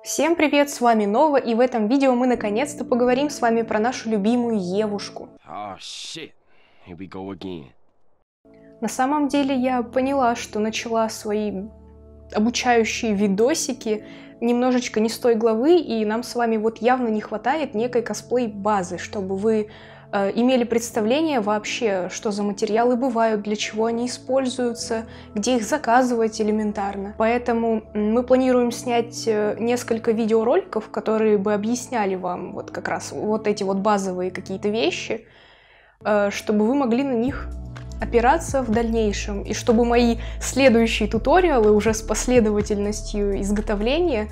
Всем привет, с вами Нова, и в этом видео мы наконец-то поговорим с вами про нашу любимую Евушку. Here we go again. На самом деле я поняла, что начала свои обучающие видосики немножечко не с той главы, и нам с вами вот явно не хватает некой косплей-базы, чтобы вы имели представление вообще, что за материалы бывают, для чего они используются, где их заказывать элементарно. Поэтому мы планируем снять несколько видеороликов, которые бы объясняли вам вот как раз вот эти вот базовые какие-то вещи, чтобы вы могли на них опираться в дальнейшем, и чтобы мои следующие туториалы уже с последовательностью изготовления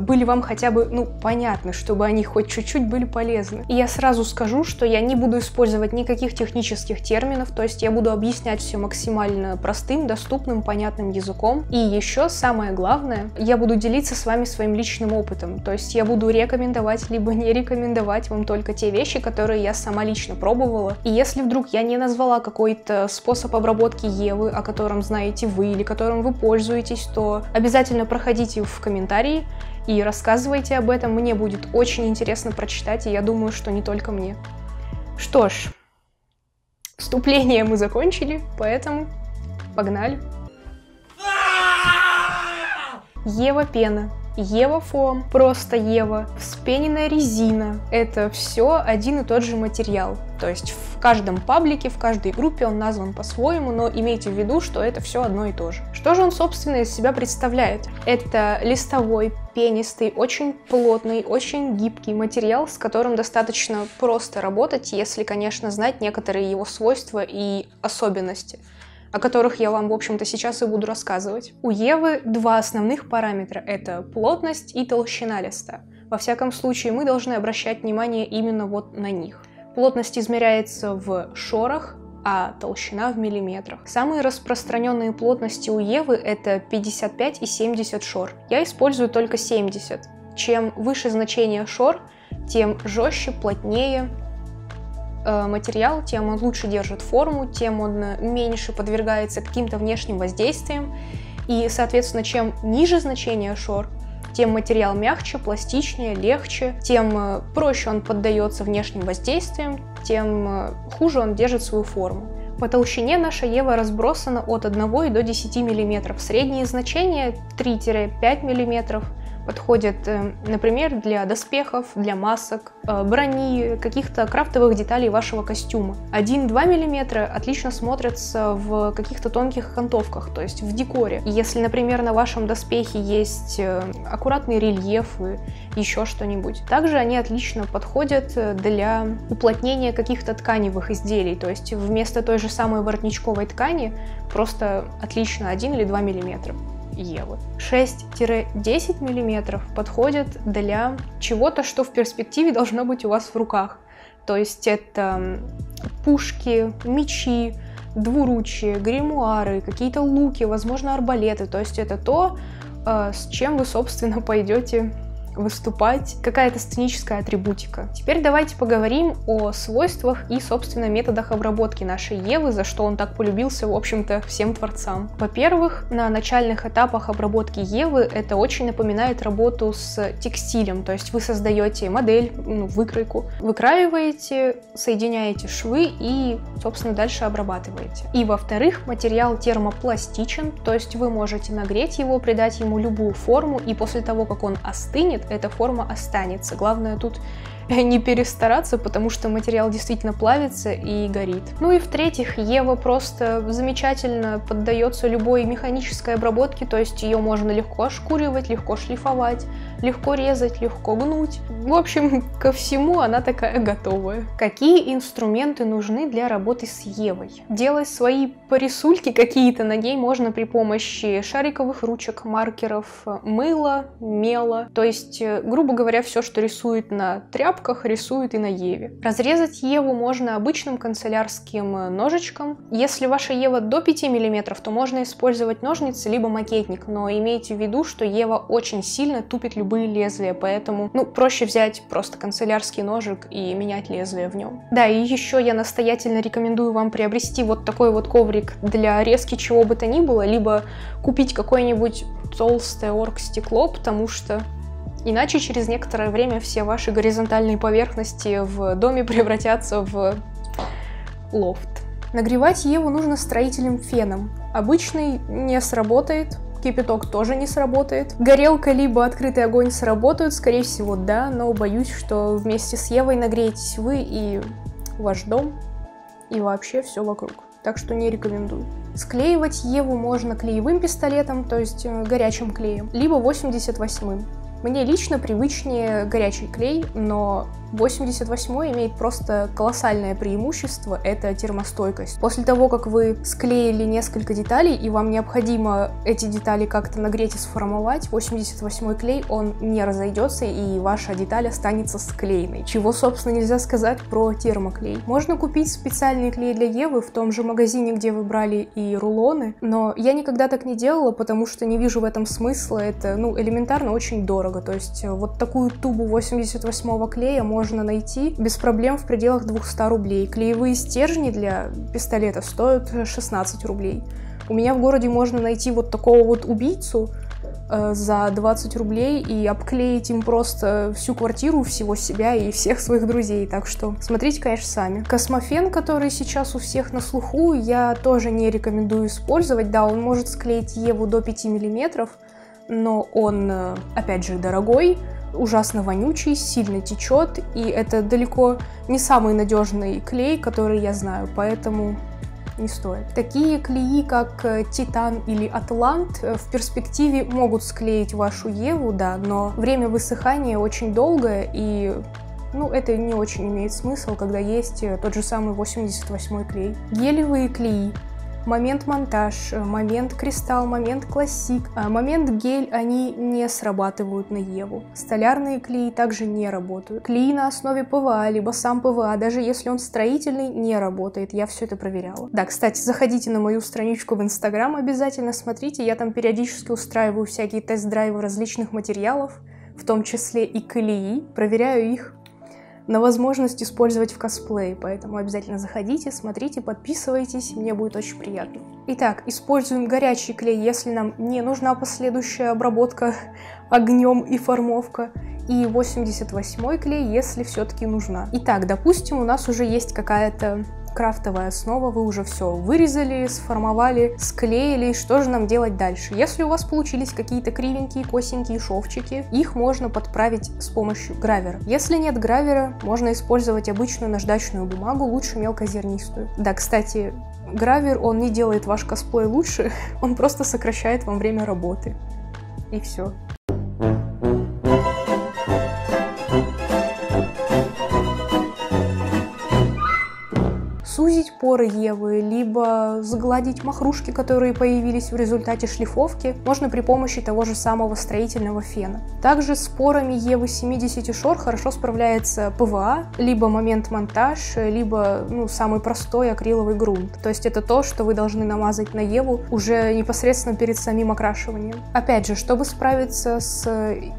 были вам хотя бы, понятны, чтобы они хоть чуть-чуть были полезны. И я сразу скажу, что я не буду использовать никаких технических терминов, то есть я буду объяснять все максимально простым, доступным, понятным языком. И еще самое главное, я буду делиться с вами своим личным опытом, то есть я буду рекомендовать, либо не рекомендовать вам только те вещи, которые я сама лично пробовала. И если вдруг я не назвала какой-то способ обработки Евы, о котором знаете вы или которым вы пользуетесь, то обязательно проходите в комментарии и рассказывайте об этом. Мне будет очень интересно прочитать, и я думаю, что не только мне. Что ж, вступление мы закончили, поэтому погнали. Ева пена, Ева фоам, просто Ева, вспененная резина. Это все один и тот же материал. То есть в каждом паблике, в каждой группе он назван по-своему, но имейте в виду, что это все одно и то же. Что же он, собственно, из себя представляет? Это листовой, пенистый, очень плотный, очень гибкий материал, с которым достаточно просто работать, если, конечно, знать некоторые его свойства и особенности, о которых я вам, в общем-то, сейчас и буду рассказывать. У Евы два основных параметра – это плотность и толщина листа. Во всяком случае, мы должны обращать внимание именно вот на них. Плотность измеряется в шорах, а толщина в миллиметрах. Самые распространенные плотности у Евы – это 55 и 70 шор. Я использую только 70. Чем выше значение шор, тем жестче, плотнее материал, тем он лучше держит форму, тем он меньше подвергается каким-то внешним воздействиям. И, соответственно, чем ниже значение шор, тем материал мягче, пластичнее, легче, тем проще он поддается внешним воздействиям, тем хуже он держит свою форму. По толщине наша Ева разбросана от 1 до 10 мм. Средние значения 3-5 мм. Подходят, например, для доспехов, для масок, брони, каких-то крафтовых деталей вашего костюма. 1-2 мм отлично смотрятся в каких-то тонких окантовках, то есть в декоре. Если, например, на вашем доспехе есть аккуратные рельефы, еще что-нибудь. Также они отлично подходят для уплотнения каких-то тканевых изделий, то есть вместо той же самой воротничковой ткани просто отлично 1 или 2 мм. Евы. 6-10 мм подходят для чего-то, что в перспективе должно быть у вас в руках. То есть это пушки, мечи, двуручие, гримуары, какие-то луки, возможно, арбалеты. То есть это то, с чем вы, собственно, пойдете выступать, какая-то сценическая атрибутика. Теперь давайте поговорим о свойствах и, собственно, методах обработки нашей Евы, за что он так полюбился, в общем-то, всем творцам. Во-первых, на начальных этапах обработки Евы это очень напоминает работу с текстилем, то есть вы создаете модель, выкройку, выкраиваете, соединяете швы и, собственно, дальше обрабатываете. И, во-вторых, материал термопластичен, то есть вы можете нагреть его, придать ему любую форму, и после того, как он остынет, эта форма останется. Главное тут не перестараться, потому что материал действительно плавится и горит. Ну и в-третьих, Ева просто замечательно поддается любой механической обработке, то есть ее можно легко ошкуривать, легко шлифовать, легко резать, легко гнуть. В общем, ко всему она такая готовая. Какие инструменты нужны для работы с Евой? Делать свои порисульки какие-то на ней можно при помощи шариковых ручек, маркеров, мыла, мела, то есть, грубо говоря, все, что рисует на тряпках, рисует и на Еве. Разрезать Еву можно обычным канцелярским ножичком. Если ваша Ева до 5 мм, то можно использовать ножницы либо макетник, но имейте в виду, что Ева очень сильно тупит любые лезвия, поэтому, проще взять просто канцелярский ножик и менять лезвие в нем. Да, и еще я настоятельно рекомендую вам приобрести вот такой вот коврик для резки чего бы то ни было, либо купить какое-нибудь толстое оргстекло, потому что Иначе через некоторое время все ваши горизонтальные поверхности в доме превратятся в лофт. Нагревать Еву нужно строительным феном. Обычный не сработает, кипяток тоже не сработает. Горелка либо открытый огонь сработают, скорее всего, да, но боюсь, что вместе с Евой нагреетесь вы и ваш дом, и вообще все вокруг. Так что не рекомендую. Склеивать Еву можно клеевым пистолетом, то есть горячим клеем, либо 88-м. Мне лично привычнее горячий клей, но 88-й имеет просто колоссальное преимущество – это термостойкость. После того, как вы склеили несколько деталей, и вам необходимо эти детали как-то нагреть и сформовать, 88-й клей, он не разойдется, и ваша деталь останется склеенной. Чего, собственно, нельзя сказать про термоклей. Можно купить специальный клей для Евы в том же магазине, где вы брали и рулоны, но я никогда так не делала, потому что не вижу в этом смысла. Это, элементарно очень дорого. То есть вот такую тубу 88-го клея можно найти без проблем в пределах 200 рублей. Клеевые стержни для пистолета стоят 16 рублей. У меня в городе можно найти вот такого вот убийцу за 20 рублей и обклеить им просто всю квартиру, всего себя и всех своих друзей. Так что смотрите, конечно, сами. Космофен, который сейчас у всех на слуху, я тоже не рекомендую использовать. Да, он может склеить Еву до 5 мм, но он, опять же, дорогой, ужасно вонючий, сильно течет, и это далеко не самый надежный клей, который я знаю, поэтому не стоит. Такие клеи, как Титан или Атлант, в перспективе могут склеить вашу Еву, да, но время высыхания очень долгое, и это не очень имеет смысл, когда есть тот же самый 88-й клей. Гелевые клеи. Момент монтаж, момент кристалл, момент классик, момент гель, они не срабатывают на Еву. Столярные клеи также не работают. Клей на основе ПВА, либо сам ПВА, даже если он строительный, не работает. Я все это проверяла. Да, кстати, заходите на мою страничку в Инстаграм, обязательно смотрите. Я там периодически устраиваю всякие тест-драйвы различных материалов, в том числе и клеи. Проверяю их на возможность использовать в косплее, поэтому обязательно заходите, смотрите, подписывайтесь, мне будет очень приятно. Итак, используем горячий клей, если нам не нужна последующая обработка огнем и формовка, и 88-й клей, если все-таки нужна. Итак, допустим, у нас уже есть какая-то крафтовая основа, вы уже все вырезали, сформовали, склеили, что же нам делать дальше? Если у вас получились какие-то кривенькие, косенькие шовчики, их можно подправить с помощью гравера. Если нет гравера, можно использовать обычную наждачную бумагу, лучше мелкозернистую. Да, кстати, гравер, он не делает ваш косплей лучше, он просто сокращает вам время работы. И все. Сузить поры Евы, либо сгладить махрушки, которые появились в результате шлифовки, можно при помощи того же самого строительного фена. Также с порами Евы 70 шор хорошо справляется ПВА, либо момент монтаж, либо самый простой акриловый грунт. То есть это то, что вы должны намазать на Еву уже непосредственно перед самим окрашиванием. Опять же, чтобы справиться с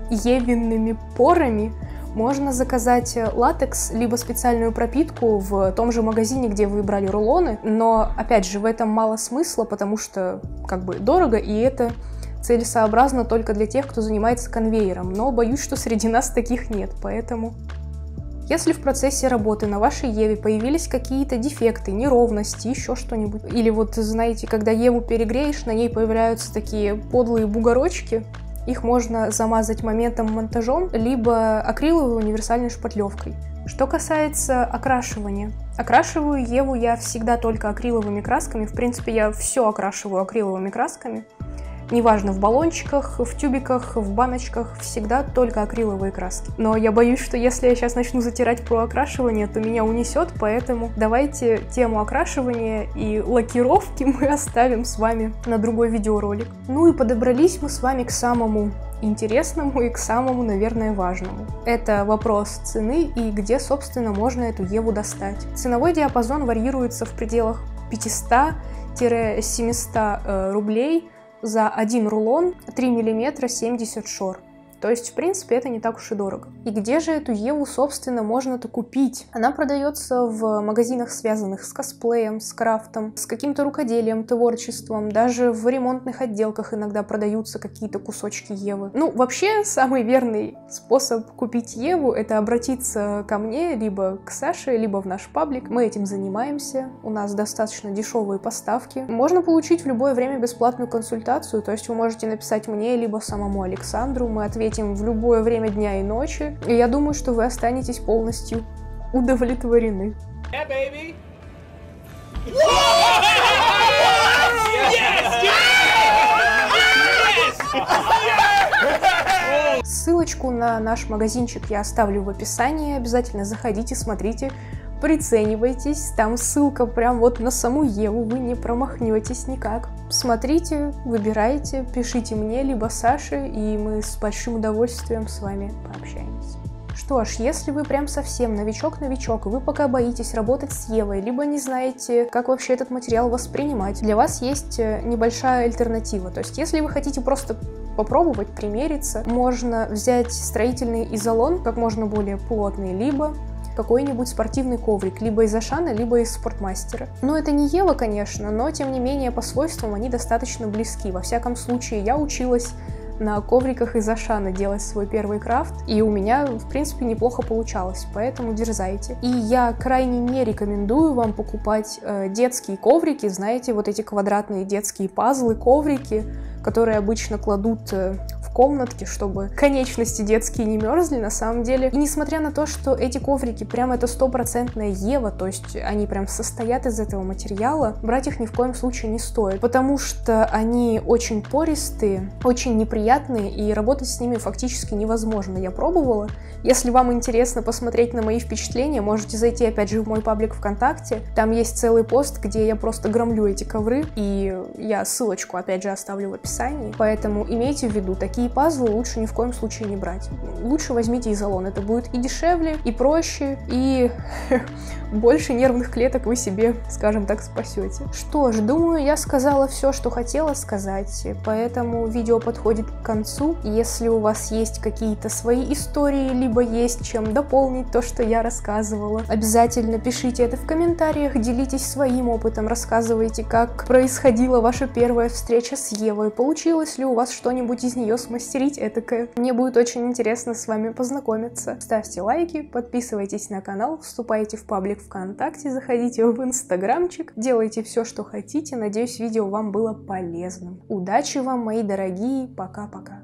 евинными порами, можно заказать латекс, либо специальную пропитку в том же магазине, где вы брали рулоны, но, опять же, в этом мало смысла, потому что, дорого, и это целесообразно только для тех, кто занимается конвейером, но боюсь, что среди нас таких нет, поэтому... Если в процессе работы на вашей Еве появились какие-то дефекты, неровности, еще что-нибудь, или знаете, когда Еву перегреешь, на ней появляются такие подлые бугорочки, их можно замазать моментом монтажом, либо акриловой универсальной шпатлевкой. Что касается окрашивания. Окрашиваю Еву я всегда только акриловыми красками. В принципе, я все окрашиваю акриловыми красками. Неважно, в баллончиках, в тюбиках, в баночках, всегда только акриловые краски. Но я боюсь, что если я сейчас начну затирать про окрашивание, то меня унесет, поэтому давайте тему окрашивания и лакировки мы оставим с вами на другой видеоролик. И подобрались мы с вами к самому интересному и к самому, наверное, важному. Это вопрос цены и где, собственно, можно эту Еву достать. Ценовой диапазон варьируется в пределах 500-700 рублей за один рулон 3 мм 70 шор. То есть, в принципе, это не так уж и дорого. И где же эту Еву, собственно, можно-то купить? Она продается в магазинах, связанных с косплеем, с крафтом, с каким-то рукоделием, творчеством. Даже в ремонтных отделках иногда продаются какие-то кусочки Евы. Ну, вообще, самый верный способ купить Еву — это обратиться ко мне, либо к Саше, либо в наш паблик. Мы этим занимаемся. У нас достаточно дешевые поставки. Можно получить в любое время бесплатную консультацию, то есть вы можете написать мне, либо самому Александру. Мы ответим в любое время дня и ночи. И я думаю, что вы останетесь полностью удовлетворены. Yeah, baby. Ссылочку на наш магазинчик я оставлю в описании. Обязательно заходите, смотрите, приценивайтесь. Там ссылка прям вот на саму Еву, вы не промахнетесь никак. Смотрите, выбирайте, пишите мне, либо Саше, и мы с большим удовольствием с вами пообщаемся. Что ж, если вы прям совсем новичок-новичок, и вы пока боитесь работать с Евой, либо не знаете, как вообще этот материал воспринимать, для вас есть небольшая альтернатива. То есть, если вы хотите просто попробовать, примериться, можно взять строительный изолон, как можно более плотный, либо какой-нибудь спортивный коврик, либо из Ашана, либо из Спортмастера. Но это не Ева, конечно, но тем не менее по свойствам они достаточно близки. Во всяком случае, я училась на ковриках из Ашана делать свой первый крафт, и у меня, в принципе, неплохо получалось, поэтому дерзайте. И я крайне не рекомендую вам покупать детские коврики, знаете, вот эти квадратные детские пазлы, коврики, которые обычно кладут в комнатке, чтобы конечности детские не мерзли, на самом деле. И несмотря на то, что эти коврики прям это 100% Ева, то есть они прям состоят из этого материала, брать их ни в коем случае не стоит, потому что они очень пористые, очень неприятные, и работать с ними фактически невозможно. Я пробовала. Если вам интересно посмотреть на мои впечатления, можете зайти опять же в мой паблик ВКонтакте. Там есть целый пост, где я просто громлю эти ковры, и я ссылочку опять же оставлю в описании. Поэтому имейте в виду, такие пазлы лучше ни в коем случае не брать. Лучше возьмите изолон, это будет и дешевле, и проще, и больше нервных клеток вы себе, скажем так, спасете. Что ж, думаю, я сказала все, что хотела сказать, поэтому видео подходит к концу. Если у вас есть какие-то свои истории, либо есть чем дополнить то, что я рассказывала, обязательно пишите это в комментариях, делитесь своим опытом, рассказывайте, как происходила ваша первая встреча с Евой, получилось ли у вас что-нибудь из нее смастерить этакое. Мне будет очень интересно с вами познакомиться. Ставьте лайки, подписывайтесь на канал, вступайте в паблик ВКонтакте, заходите в Инстаграмчик, делайте все, что хотите. Надеюсь, видео вам было полезным. Удачи вам, мои дорогие, пока-пока.